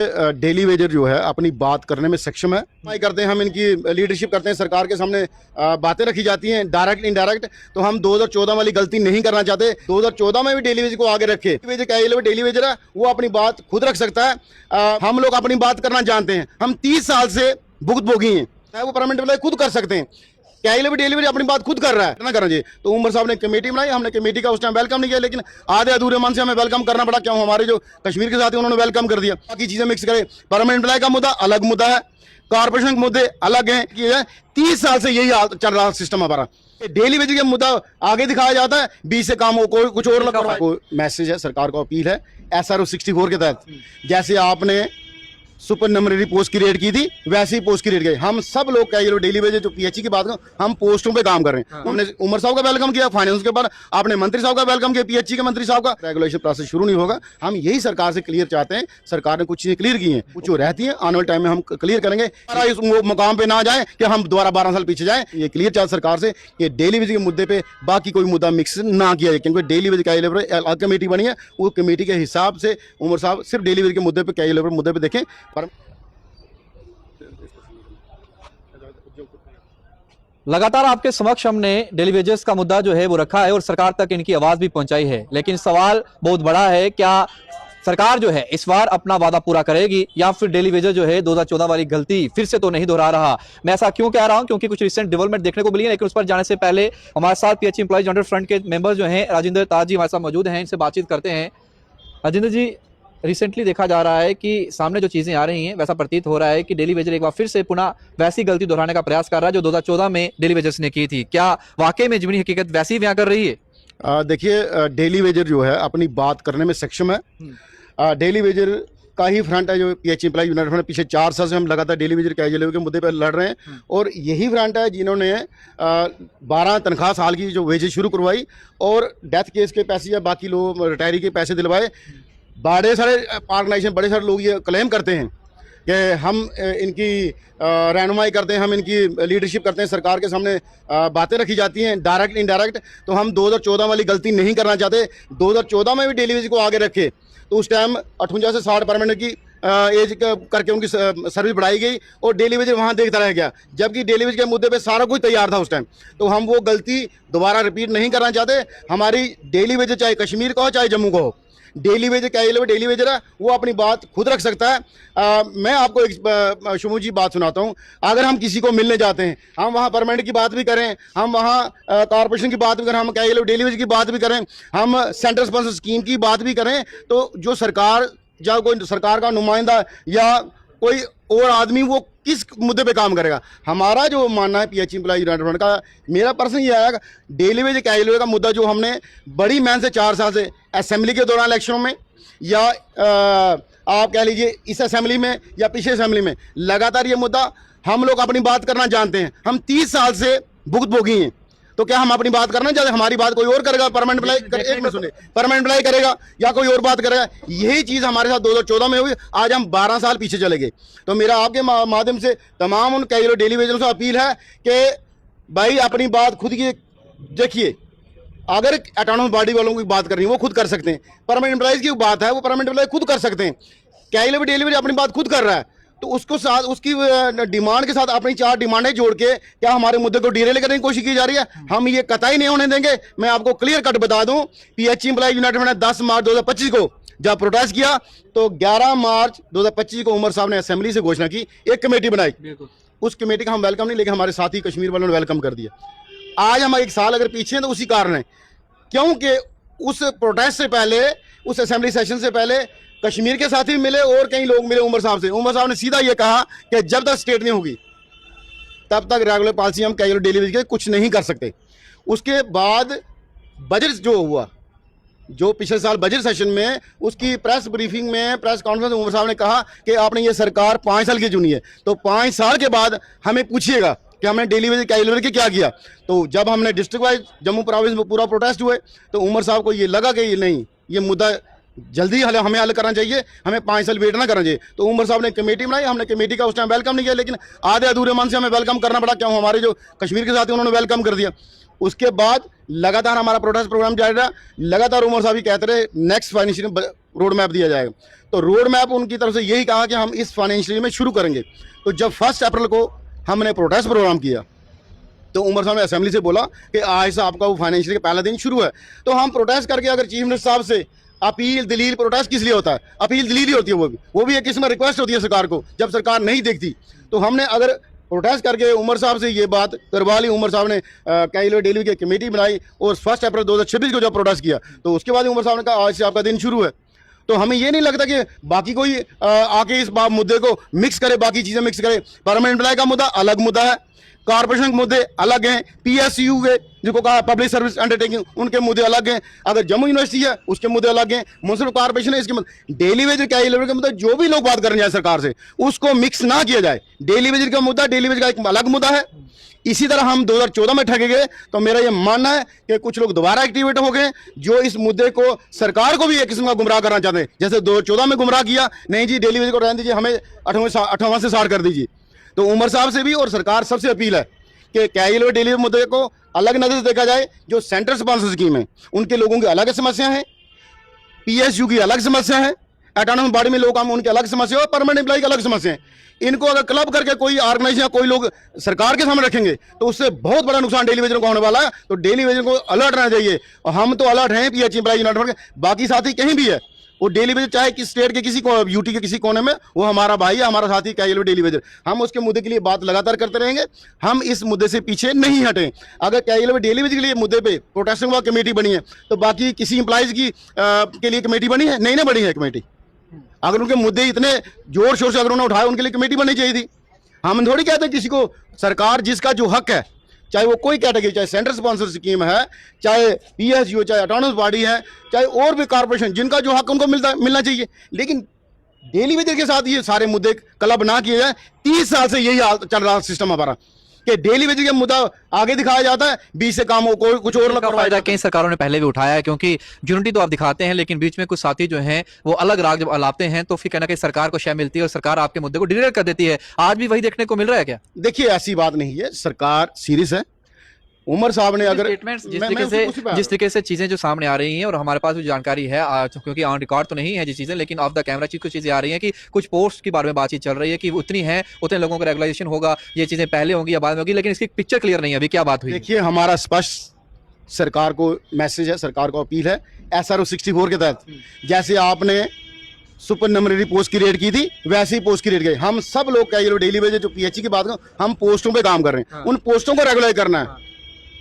Daily Vaser जो है अपनी बात करने में सक्षम है। करते हैं हम, इनकी लीडरशिप करते हैं, सरकार के सामने बातें रखी जाती हैं डायरेक्ट इनडायरेक्ट। तो हम 2014 वाली गलती नहीं करना चाहते। 2014 में भी डेली वेजर को आगे रखे। डेली वेजर है वो अपनी बात खुद रख सकता है। हम लोग अपनी बात करना जानते हैं। हम 30 साल से भुगतभोगी हैं, वो परमानेंट एम्प्लॉय खुद कर सकते हैं। डेलीवरी अपनी बात खुद कर रहा है ना करना चाहिए। तो उमर साहब ने कमेटी बनाई, हमने कमेटी का उस टाइम वेलकम नहीं किया, लेकिन आधे अधूरे मन से हमें वेलकम करना पड़ा। क्यों? हमारे जो कश्मीर के साथी उन्होंने वेलकम कर दिया। बाकी चीजें मिक्स करें। परमानेंट एम्प्लॉय का मुद्दा अलग मुद्दा है, कॉर्पोरेशन के मुद्दे अलग हैं। 30 साल से यही चल रहा सिस्टम हमारा। डेली वेज का मुद्दा आगे दिखाया जाता है, 20 से काम हो, कोई कुछ और लगा। मैसेज है, सरकार को अपील है SRO 64 के तहत, जैसे आपने सुपर नंबररी पोस्ट क्रिएट की थी वैसे ही पोस्ट क्रिएट गए। हम सब लोग क्या डेली वेज जो PHE की बात करें, हम पोस्टों पे काम कर रहे हैं। हमने उमर साहब का वेलकम किया, फाइनेंस के ऊपर आपने मंत्री साहब का वेलकम किया, PHE के मंत्री साहब का। रेगुलेशन प्रोसेस शुरू नहीं होगा। हम यही सरकार से क्लियर चाहते हैं। सरकार ने कुछ चीजें क्लियर की हैं, कुछ जो रहती हैं आने वाले टाइम में हम क्लियर करेंगे। इस मुकाम पे ना जाए कि हम दोबारा 12 साल पीछे जाएं। ये क्लियर चाहते सरकार से कि डेली वेज के मुद्दे पे बाकी कोई मुद्दा मिक्स ना किया जाए, क्योंकि डेली वेज का कमेटी बनी है। वो कमेटी के हिसाब से उमर साहब सिर्फ डेली वेज के मुद्दे पे क्या मुद्दे पे देखें। लगातार आपके समक्ष हमने डेली वेजेस का मुद्दा जो है वो रखा है और सरकार तक इनकी आवाज भी पहुंचाई है, लेकिन सवाल बहुत बड़ा है, क्या सरकार जो है इस बार अपना वादा पूरा करेगी या फिर डेली वेजेस जो है 2014 वाली गलती फिर से तो नहीं दोहरा रहा। मैं ऐसा क्यों कह रहा हूं, क्योंकि कुछ रिसेंट डेवलपमेंट देखने को मिली है। लेकिन उस पर जाने से पहले हमारे साथ PHE एम्प्लॉइज जनरल फ्रंट के मेंबर्स जो हैं राजेंद्र ताज जी हमारे साथ मौजूद हैं, इनसे बातचीत करते हैं। राजेंद्र जी, रिसेंटली देखा जा रहा है कि सामने जो चीजें आ रही हैं वैसा प्रतीत हो रहा है कि डेली वेजर एक बार फिर से पुनः वैसी गलती दोहराने का प्रयास कर रहा है जो 2014 में डेली वेजर्स ने की थी। क्या वाकई में जमीनी हकीकत वैसी बयां कर रही है? देखिए, डेली वेजर जो है अपनी बात करने में सक्षम है। डेली वेजर का ही फ्रंट है जो PHE एम्प्लॉइज यूनाइटेड फ्रंट। पिछले 4 साल से हम लगातार डेली वेजर कैजुअल के मुद्दे पर लड़ रहे हैं, और यही फ्रंट है जिन्होंने 12 तनख्वाह साल की जो वेजेस शुरू करवाई और डेथ केस के पैसे या बाकी लोग रिटायरी के पैसे दिलवाए। बड़े सारे ऑर्गेनाइजेशन, बड़े सारे लोग ये क्लेम करते हैं कि हम इनकी रहनुमाई करते हैं, हम इनकी लीडरशिप करते हैं। सरकार के सामने बातें रखी जाती हैं डायरेक्ट इनडायरेक्ट। तो हम 2014 वाली गलती नहीं करना चाहते। 2014 में भी डेली वेज को आगे रखे, तो उस टाइम 58 से 60 परमानेंट की एज करके उनकी सर्विस बढ़ाई गई और डेली वेज वहाँ देखता रह गया, जबकि डेली वेज के मुद्दे पे सारा कुछ तैयार था उस टाइम। तो हम वो गलती दोबारा रिपीट नहीं करना चाहते। हमारी डेली वेज चाहे कश्मीर का हो चाहे जम्मू का हो, डेली वेजर डेली वेजर है वो अपनी बात खुद रख सकता है। मैं आपको एक शुभू जी बात सुनाता हूँ। अगर हम किसी को मिलने जाते हैं, हम वहाँ परमानेंट की बात भी करें, हम वहाँ कॉर्पोरेशन की बात भी करें, हम डेली वेजर की बात भी करें, हम सेंट्रल स्पॉन्सर स्कीम की बात भी करें, तो जो सरकार या कोई सरकार का नुमाइंदा या कोई और आदमी वो किस मुद्दे पे काम करेगा? हमारा जो मानना है PHE एम्प्लॉइज यूनाइटेड फ्रंट का, मेरा पर्सन ये आया डेली वेज कैजुअल का मुद्दा जो हमने बड़ी मेहनत से 4 साल से असेंबली के दौरान इलेक्शनों में या आप कह लीजिए इस असेंबली में या पिछले असेंबली में लगातार ये मुद्दा हम लोग अपनी बात करना जानते हैं। हम 30 साल से भुगतभोगी हैं, तो क्या हम अपनी बात करना चाहते? हमारी बात कोई और करेगा? परमानेंट एम्प्लॉय करेगा या कोई और बात करेगा? यही चीज हमारे साथ 2014 में हुई। आज हम 12 साल पीछे चले गए। तो मेरा आपके माध्यम से तमाम उन कैजुअल डेली वेजरों से अपील है कि भाई अपनी बात खुद की देखिए। अगर ऑटोनोमस बॉडी वालों की बात करनी है वो खुद कर सकते हैं। परमानेंट एम्प्लॉइज की बात है वो परमानेंट एम्प्लॉय खुद कर सकते हैं। कैजुअल डेलीवरी अपनी बात खुद कर रहा है, तो उसको साथ उसकी डिमांड के साथ अपनी 4 डिमांडें जोड़ के क्या हमारे मुद्दे को डिरेल करने की कोशिश की जा रही है? हम ये कतई नहीं होने देंगे। मैं आपको क्लियर कट बता दूं, PHE एम्प्लॉइज यूनाइटेड ने 10 मार्च 2025 को जब प्रोटेस्ट किया, तो 11 मार्च 2025 को उमर साहब ने असेंबली से घोषणा की, एक कमेटी बनाई। उस कमेटी का हम वेलकम नहीं, लेकिन हमारे साथी कश्मीर वालों ने वेलकम कर दिया। आज हम 1 साल अगर पीछे हैं तो उसी कारण है, क्योंकि उस प्रोटेस्ट से पहले, उस असेंबली सेशन से पहले कश्मीर के साथी मिले और कई लोग मिले उमर साहब से। उमर साहब ने सीधा ये कहा कि जब तक स्टेट नहीं होगी तब तक रेगुलर पॉलिसी हम कैजुअल डेली वेज के कुछ नहीं कर सकते। उसके बाद बजट जो हुआ, जो पिछले साल बजट सेशन में, उसकी प्रेस ब्रीफिंग में, प्रेस कॉन्फ्रेंस में उमर साहब ने कहा कि आपने ये सरकार 5 साल की चुनी है, तो 5 साल के बाद हमें पूछिएगा कि हमने डेली वेज कैजुअल के क्या किया। तो जब हमने डिस्ट्रिक्ट वाइज जम्मू प्रोविंस में पूरा प्रोटेस्ट हुए, तो उमर साहब को ये लगा कि ये नहीं, ये मुद्दा जल्दी हमें हल करना चाहिए, हमें 5 साल वेट ना करना चाहिए। तो उमर साहब ने कमेटी बनाई, हमने कमेटी का उस टाइम वेलकम नहीं किया, लेकिन आधे अधूरे मन से हमें वेलकम करना पड़ा। क्यों? हमारे जो कश्मीर के साथी उन्होंने वेलकम कर दिया। उसके बाद लगातार हमारा प्रोटेस्ट प्रोग्राम जारी रहा। लगातार उमर साहब ही कहते रहे नेक्स्ट फाइनेंशियल रोड मैप दिया जाएगा। तो रोड मैप उनकी तरफ से यही कहा कि हम इस फाइनेंशियल ईयर में शुरू करेंगे। तो जब 1 अप्रैल को हमने प्रोटेस्ट प्रोग्राम किया तो उमर साहब ने असेंबली से बोला कि आज से आपका वो फाइनेंशियल का पहला दिन शुरू है। तो हम प्रोटेस्ट करके अगर चीफ मिनिस्टर साहब से अपील दलील, प्रोटेस्ट किस लिए होता है? अपील दलील ही होती है, वो भी एक किस्म में रिक्वेस्ट होती है सरकार को, जब सरकार नहीं देखती। तो हमने अगर प्रोटेस्ट करके उमर साहब से ये बात करवा ली, उमर साहब ने कैजुअल डेली की कमेटी बनाई और 1 अप्रैल 2026 को जब प्रोटेस्ट किया तो उसके बाद उमर साहब ने कहा आज से आपका दिन शुरू है। तो हमें ये नहीं लगता कि बाकी कोई आके इस मुद्दे को मिक्स करे, बाकी चीज़ें मिक्स करे। परमानेंट एम्प्लॉय का मुद्दा अलग मुद्दा है, कॉर्पोरेशन के मुद्दे अलग हैं, पीएसयू के जिनको कहा पब्लिक सर्विस अंडरटेकिंग उनके मुद्दे अलग हैं, अगर जम्मू यूनिवर्सिटी है उसके मुद्दे अलग हैं, म्युनिसिपल कॉर्पोरेशन है इसके मुद्दे, डेली वेज कैजुअल के मुद्दे जो भी लोग बात करने जाए सरकार से उसको मिक्स ना किया जाए। डेली वेज का मुद्दा डेली वेज का एक अलग मुद्दा है। इसी तरह हम 2014 में ठगे गए तो मेरा ये मानना है कि कुछ लोग दोबारा एक्टिवेट हो गए जो इस मुद्दे को सरकार को भी एक किस्म का गुमराह करना चाहते हैं। जैसे 2014 में गुमराह किया, नहीं जी डेली वेज को रहने दीजिए, हमें 58 से 60 कर दीजिए। तो उमर साहब से भी और सरकार सबसे अपील है कि कैजुअल डेली मुद्दे को अलग नजर से देखा जाए। जो सेंट्रल स्पॉन्सर स्कीम है उनके लोगों की अलग समस्या है, पीएसयू की अलग समस्या है, ऑटोनोमस बॉडी में लोग काम उनकी अलग समस्या है और परमानेंट एम्प्लॉय की अलग समस्या है। इनको अगर क्लब करके कोई ऑर्गेनाइजेशन या कोई लोग सरकार के सामने रखेंगे तो उससे बहुत बड़ा नुकसान डेली वेजर को होने वाला है। तो डेली वेजर को अलर्ट रहना चाहिए और हम तो अलर्ट हैं पीएचई एम्प्लॉय यूनाइटेड के, बाकी साथी कहीं भी है वो डेली वेजर चाहे किस स्टेट के किसी यूटी के किसी कोने में, वो हमारा भाई है, हमारा साथी कैजुअल डेली वेजर। हम उसके मुद्दे के लिए बात लगातार करते रहेंगे, हम इस मुद्दे से पीछे नहीं हटें। अगर कैजुअल डेली वेजर के लिए मुद्दे पे प्रोटेस्टिंग हुआ कमेटी बनी है तो बाकी किसी इंप्लॉइज की के लिए कमेटी बनी है? नहीं ना बनी है कमेटी। अगर उनके मुद्दे इतने जोर शोर से अगर उन्होंने उठाए उनके लिए कमेटी बननी चाहिए थी। हम थोड़ी कहते किसी को, सरकार जिसका जो हक है, चाहे वो कोई कैटेगरी, चाहे सेंट्रल स्पॉन्सर स्कीम है, चाहे पीएसयू, चाहे ऑटोनोमस बॉडी है, चाहे और भी कॉर्पोरेशन, जिनका जो हक उनको मिलना चाहिए। लेकिन डेली वेजर के साथ ये सारे मुद्दे क्लब ना किए जाए। 30 साल से यही चल रहा सिस्टम हमारा कि डेली वेजर का मुद्दा आगे दिखाया जाता है, बीच से काम हो कोई कुछ और फायदा कई सरकारों ने पहले भी उठाया है, क्योंकि यूनिटी तो आप दिखाते हैं लेकिन बीच में कुछ साथी जो हैं वो अलग राग जब अलापते हैं तो फिर कहना कि सरकार को शय मिलती है और सरकार आपके मुद्दे को डिरेक्ट कर देती है। आज भी वही देखने को मिल रहा है क्या? देखिए ऐसी बात नहीं है, सरकार सीरियस है। उमर साहब ने अगर जिस तरीके से चीजें जो सामने आ रही हैं और हमारे पास भी जानकारी है क्योंकि ऑन रिकॉर्ड तो नहीं है जी चीजें, लेकिन ऑफ द कैमरा कुछ चीजें आ रही हैं कि कुछ पोस्ट के बारे में बातचीत चल रही है कि उतनी है उतने लोगों का रेगुलाइजेशन होगा, ये चीजें पहले होंगी या बाद में होगी, लेकिन इसकी पिक्चर क्लियर नहीं है अभी क्या बात हुई। देखिए हमारा स्पष्ट सरकार को मैसेज है, सरकार को अपील है SRO 64 के तहत जैसे आपने सुपर न्यूमररी पोस्ट की रेट की थी वैसे ही पोस्ट की रेट गई। हम सब लोग कैजुअल डेली वेज जो पीएचई की बात करें, हम पोस्टों पे काम कर रहे हैं, उन पोस्टों को रेगुलाइज करना है।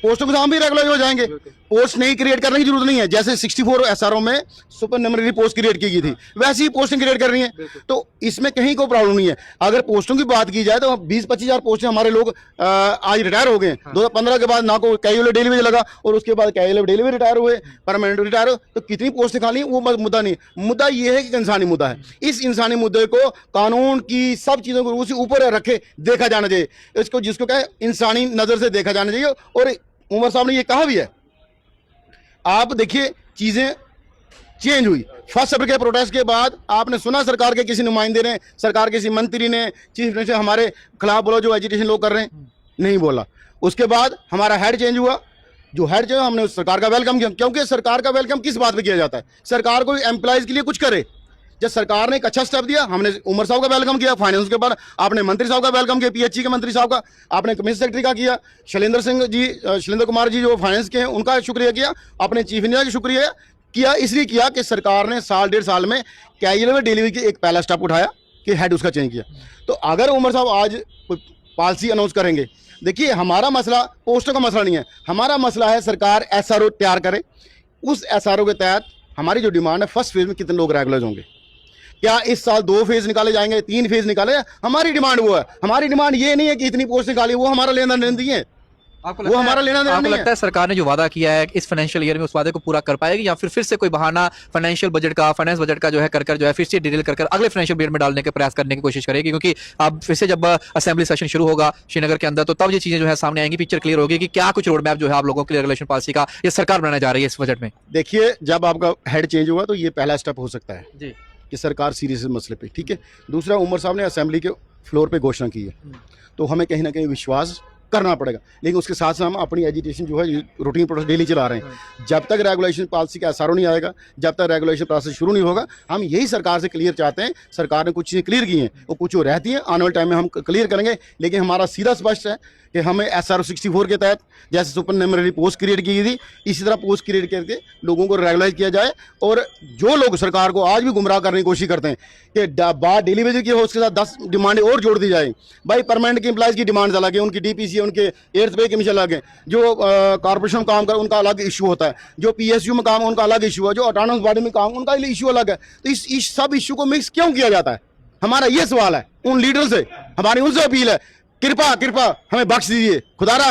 पोस्टों के साथ भी रेगुलर हो जाएंगे, पोस्ट नहीं क्रिएट करने की जरूरत नहीं है। जैसे 64 SRO में सुपर न्यूमररी पोस्ट क्रिएट की गई थी वैसे ही पोस्टिंग क्रिएट कर रही है, तो इसमें कहीं कोई प्रॉब्लम नहीं है। अगर पोस्टों की बात की जाए तो 20-25 हज़ार पोस्टें हमारे लोग आज रिटायर हो गए। 2015 के बाद ना को कैजुअल डेली वेज लगा और उसके बाद कैजुअल डेली वेज रिटायर हुए, परमानेंट रिटायर हुए, तो कितनी पोस्टें खाली वो मुद्दा नहीं। मुद्दा ये है कि इंसानी मुद्दा है, इस इंसानी मुद्दे को कानून की सब चीज़ों को उसी ऊपर रखे देखा जाना चाहिए, इसको जिसको कहे इंसानी नज़र से देखा जाना चाहिए। और उमर साहब ने ये कहा भी है, आप देखिए चीजें चेंज हुई 1 अप्रैल के प्रोटेस्ट के बाद। आपने सुना सरकार के किसी नुमाइंदे ने, सरकार के किसी मंत्री ने, चीफ मिनिस्टर हमारे खिलाफ बोला जो एजिटेशन लोग कर रहे हैं, नहीं बोला। उसके बाद हमारा हेड चेंज हुआ, जो हेड चेंज हमने सरकार का वेलकम किया, क्योंकि सरकार का वेलकम किस बात पे किया जाता है, सरकार को एम्प्लॉयज के लिए कुछ करे। जब सरकार ने एक अच्छा स्टेप दिया, हमने उमर साहब का वेलकम किया, फाइनेंस के बाद आपने मंत्री साहब का वेलकम किया, पीएचई के मंत्री साहब का, आपने कमिश्नर सेक्रेटरी का किया, शैलेंद्र कुमार जी जो फाइनेंस के हैं उनका शुक्रिया किया, अपने चीफ इंजीनियर का शुक्रिया किया। इसलिए किया कि सरकार ने साल 1.5 साल में कैजुअल डेलीवरी की एक पहला स्टेप उठाया कि हेड उसका चेंज किया। तो अगर उमर साहब आज कोई पॉलिसी अनाउंस करेंगे, देखिए हमारा मसला पोस्टों का मसला नहीं है, हमारा मसला है सरकार SRO तैयार करे। उस SRO के तहत हमारी जो डिमांड है, फर्स्ट फेज में कितने लोग रेगुलर होंगे, क्या इस साल 2 फेज निकाले जाएंगे, 3 फेज निकाले, हमारी डिमांड वो है। हमारी डिमांड ये नहीं है कि इतनी पोस्ट निकाली, वो हमारा लेना देना नहीं है, वो हमारा लेना देना नहीं है। लगता है सरकार ने जो वादा किया है इस फाइनेंशियल ईयर में उस वादे को पूरा कर पाएगी, या फिर से कोई बहाना फाइनेंशियल बजट का, फाइनेंस बजट का जो है कर जो है फिर से डिटेल कर अगले फाइनेंशियल ईयर में डालने के प्रयास करने की कोशिश करेगी? क्योंकि अब फिर से जब असेंबली सेशन शुरू होगा श्रीनगर के अंदर तो तब ये चीजें जो है सामने आएंगी, पिक्चर क्लियर होगी कि क्या कुछ रोड मैप जो है आप लोगों के लिए रेगुलेशन पॉलिसी का ये सरकार बनाने जा रही है इस बजट में। देखिए जब आपका हेड चेंज हुआ तो ये पहला स्टेप हो सकता है जी कि सरकार सीरियस है मसले पे, ठीक है। दूसरा, उमर साहब ने असेंबली के फ्लोर पे घोषणा की है, तो हमें कहीं ना कहीं विश्वास करना पड़ेगा। लेकिन उसके साथ साथ हम अपनी एजुटेशन जो है रूटीन प्रोसेस डेली चला रहे हैं। जब तक रेगुलेशन पॉलिसी का एसआरओ नहीं आएगा, जब तक रेगुलेशन प्रोसेस शुरू नहीं होगा, हम यही सरकार से क्लियर चाहते हैं। सरकार ने कुछ चीज़ें क्लियर की हैं और कुछ जो रहती हैं आने वाले टाइम में हम क्लियर करेंगे। लेकिन हमारा सीधा स्पष्ट है कि हमें SRO 64 के तहत जैसे सुपरनुमरी पोस्ट क्रिएट की गई थी, इसी तरह पोस्ट क्रिएट करके लोगों को रेगुलाइज किया जाए। और जो लोग सरकार को आज भी गुमराह करने की कोशिश करते हैं कि बात डेली वेजेस की हो, उसके साथ 10 डिमांडें और जोड़ दी जाए। भाई परमानेंट के एम्प्लॉयज़ की डिमांड्स अलग है, उनकी DPC, उनके एर्थ पे कमीशन अलग है, जो कॉर्पोरेशन में काम कर उनका अलग इशू होता है, जो PSU में काम उनका अलग इशू है, जो ऑटोनोमस बॉडी में काम उनका इशू अलग है। तो इस सब इशू को मिक्स क्यों किया जाता है? हमारा ये सवाल है उन लीडर से, हमारी उनसे अपील है, कृपा हमें बख्श दीजिए। खुदारा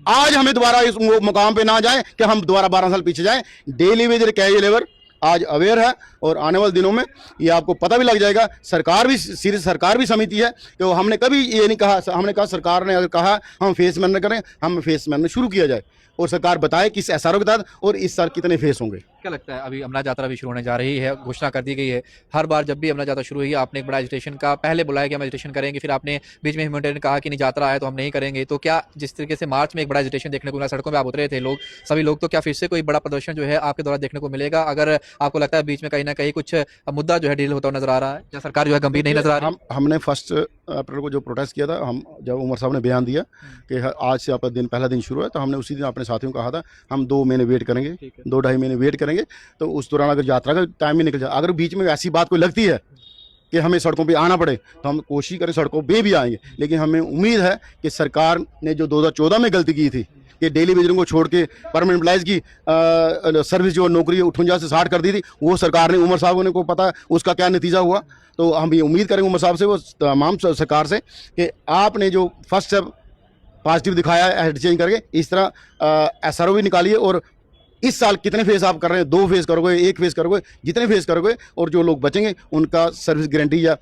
आज हमें दोबारा इस मुकाम पे ना जाएं कि हम दोबारा 12 साल पीछे जाएं। डेली वेजर कैजुअल लेबर आज अवेयर है और आने वाले दिनों में ये आपको पता भी लग जाएगा। सरकार भी सीरियस, सरकार भी समिति है कि हमने कभी ये नहीं कहा, हमने कहा सरकार ने अगर कहा हम फेस मैनेज करें, हम फेस मैनेज शुरू किया जाए और सरकार बताए किस SRO के तहत और इस साल कितने फेस होंगे। क्या लगता है अभी अमला यात्रा भी शुरू होने जा रही है, घोषणा कर दी गई है। हर बार जब भी अमला यात्रा शुरू हुई है आपने एक बड़ा एजिटेशन का पहले बुलाया कि हम एजिटेशन करेंगे, फिर आपने बीच में ह्यूमैनिटेरियन ने कहा कि नहीं यात्रा है तो हम नहीं करेंगे। तो क्या जिस तरीके से मार्च में एक बड़ा एजिटेशन देखने को मिला, सड़कों में आप उतरे थे लोग, सभी लोग, तो क्या फिर से कोई बड़ा प्रदर्शन जो है आपके द्वारा देखने को मिलेगा? अगर आपको लगता है बीच में कहीं ना कहीं कुछ मुद्दा जो है डील होता नजर आ रहा है या सरकार जो है गंभीर नहीं नजर आ रही? हमने 1 अप्रैल को जो प्रोटेस्ट किया था, हम जब उमर साहब ने बयान दिया कि आज से आपका दिन पहला दिन शुरू है, तो हमने उसी दिन अपने साथियों को कहा था हम 2 महीने वेट करेंगे, 2-2.5 महीने वेट करेंगे। तो उस दौरान अगर यात्रा का टाइम भी निकल जाए, अगर बीच में ऐसी बात कोई लगती है कि हमें सड़कों पे आना पड़े तो हम कोशिश करें सड़कों पे भी आएंगे। लेकिन हमें उम्मीद है कि सरकार ने जो 2014 में गलती की थी कि डेली वेजरों को छोड़ के परमानेंट एम्प्लॉयज़ की सर्विस जो नौकरी 58 से 60 कर दी थी, वो सरकार ने, उमर साहब ने को पता उसका क्या नतीजा हुआ। तो हम ये उम्मीद करेंगे उमर साहब से, वो तमाम सरकार से, कि आपने जो फर्स्ट स्टेप पॉजिटिव दिखाया है हेड चेंज करके, इस तरह SRO भी निकालिए और इस साल कितने फेस आप कर रहे हैं, 2 फेस करोगे, 1 फेस करोगे, जितने फेस करोगे, और जो लोग बचेंगे उनका सर्विस गारंटी या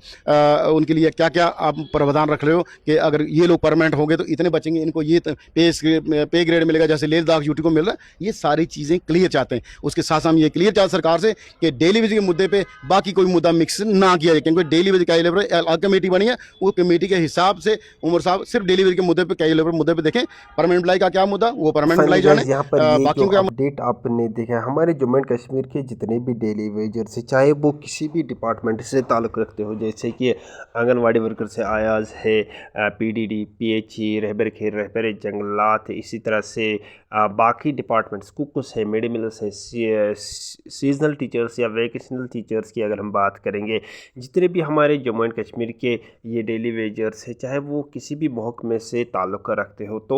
उनके लिए क्या क्या आप प्रावधान रख रहे हो कि अगर ये लोग परमानेंट होंगे तो इतने बचेंगे, इनको ये पे ग्रेड मिलेगा जैसे लेह लद्दाख यूटी को मिल रहा है। ये सारी चीज़ें क्लियर चाहते हैं। उसके साथ साथ हम ये क्लियर चाहते सरकार से कि डेली वेज के मुद्दे पर बाकी कोई मुद्दा मिक्स ना किया जाए, क्योंकि डेली वेज कैजुअल लेबर अलग कमेटी बनी है, वो कमेटी के हिसाब से उमर साहब सिर्फ डेली वेज के मुद्दे पर, कैजुअल लेबर मुद्दे पर देखें। परमानेंट एम्प्लॉय का क्या मुद्दा, वो परमानेंट एम्प्लॉय जाने, बाकी क्या अपडेट आपने देखा, हमारे जम्मू एंड कश्मीर के जितने भी डेली वेजर से, चाहे वो किसी भी डिपार्टमेंट से ताल्लुक़ रखते हो, जैसे कि आंगनवाड़ी वर्कर से आयाज़ है, PDD, PHE, रहबर खेर, रहबर जंगलात, इसी तरह से बाकी डिपार्टमेंट्स, कुक्स है, मिड मिलर्स है, सीजनल टीचर्स या वेकेशनल टीचर्स की अगर हम बात करेंगे, जितने भी हमारे जम्मू एंड कश्मीर के ये डेली वेजर्स है, चाहे वो किसी भी महकमे से ताल्लुक़ रखते हो, तो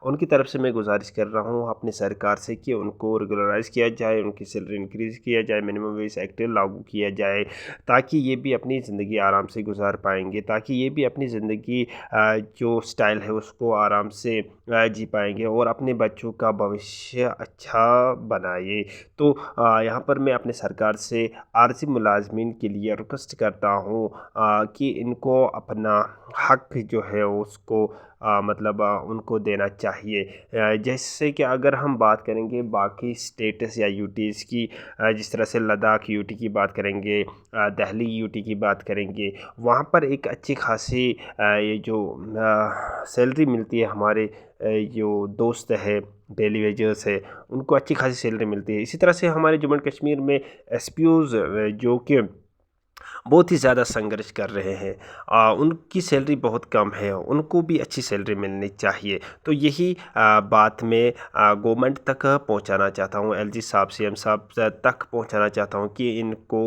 उनकी तरफ से मैं गुजारिश कर रहा हूँ अपनी सरकार से कि उनको रेगुलराइज़ किया जाए, उनकी सैलरी इंक्रीज़ किया जाए, मिनिमम वेज एक्ट लागू किया जाए, ताकि ये भी अपनी ज़िंदगी आराम से गुजार पाएंगे, ताकि ये भी अपनी ज़िंदगी जो स्टाइल है उसको आराम से जी पाएंगे और अपने बच्चों का भविष्य अच्छा बनाए। तो यहाँ पर मैं अपने सरकार से आर्जी मुलाजमीन के लिए रिक्वेस्ट करता हूँ कि इनको अपना हक जो है उसको मतलब उनको देना चाहिए। जैसे कि अगर हम बात करेंगे बाकी स्टेट्स या यूटीज़ की, जिस तरह से लद्दाख यूटी की बात करेंगे, दिल्ली यूटी की बात करेंगे, वहाँ पर एक अच्छी खासी ये जो सैलरी मिलती है, हमारे जो दोस्त है डेली वेजर्स है उनको अच्छी खासी सैलरी मिलती है। इसी तरह से हमारे जम्मू एंड कश्मीर में SPOs जो कि बहुत ही ज़्यादा संघर्ष कर रहे हैं, उनकी सैलरी बहुत कम है, उनको भी अच्छी सैलरी मिलनी चाहिए। तो यही बात मैं गवर्नमेंट तक पहुंचाना चाहता हूं, LG साहब, CM साहब तक पहुंचाना चाहता हूं कि इनको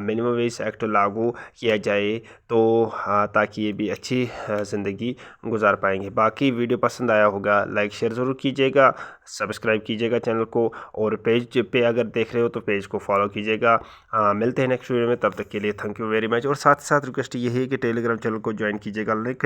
मिनिमम वेज एक्ट लागू किया जाए, तो ताकि ये भी अच्छी ज़िंदगी गुजार पाएंगे। बाकी वीडियो पसंद आया होगा लाइक शेयर ज़रूर कीजिएगा, सब्सक्राइब कीजिएगा चैनल को, और पेज पे अगर देख रहे हो तो पेज को फॉलो कीजिएगा। मिलते हैं नेक्स्ट वीडियो में, तब तक के लिए थैंक यू वेरी मच। और साथ साथ रिक्वेस्ट ये है कि टेलीग्राम चैनल को ज्वाइन कीजिएगा, लिंक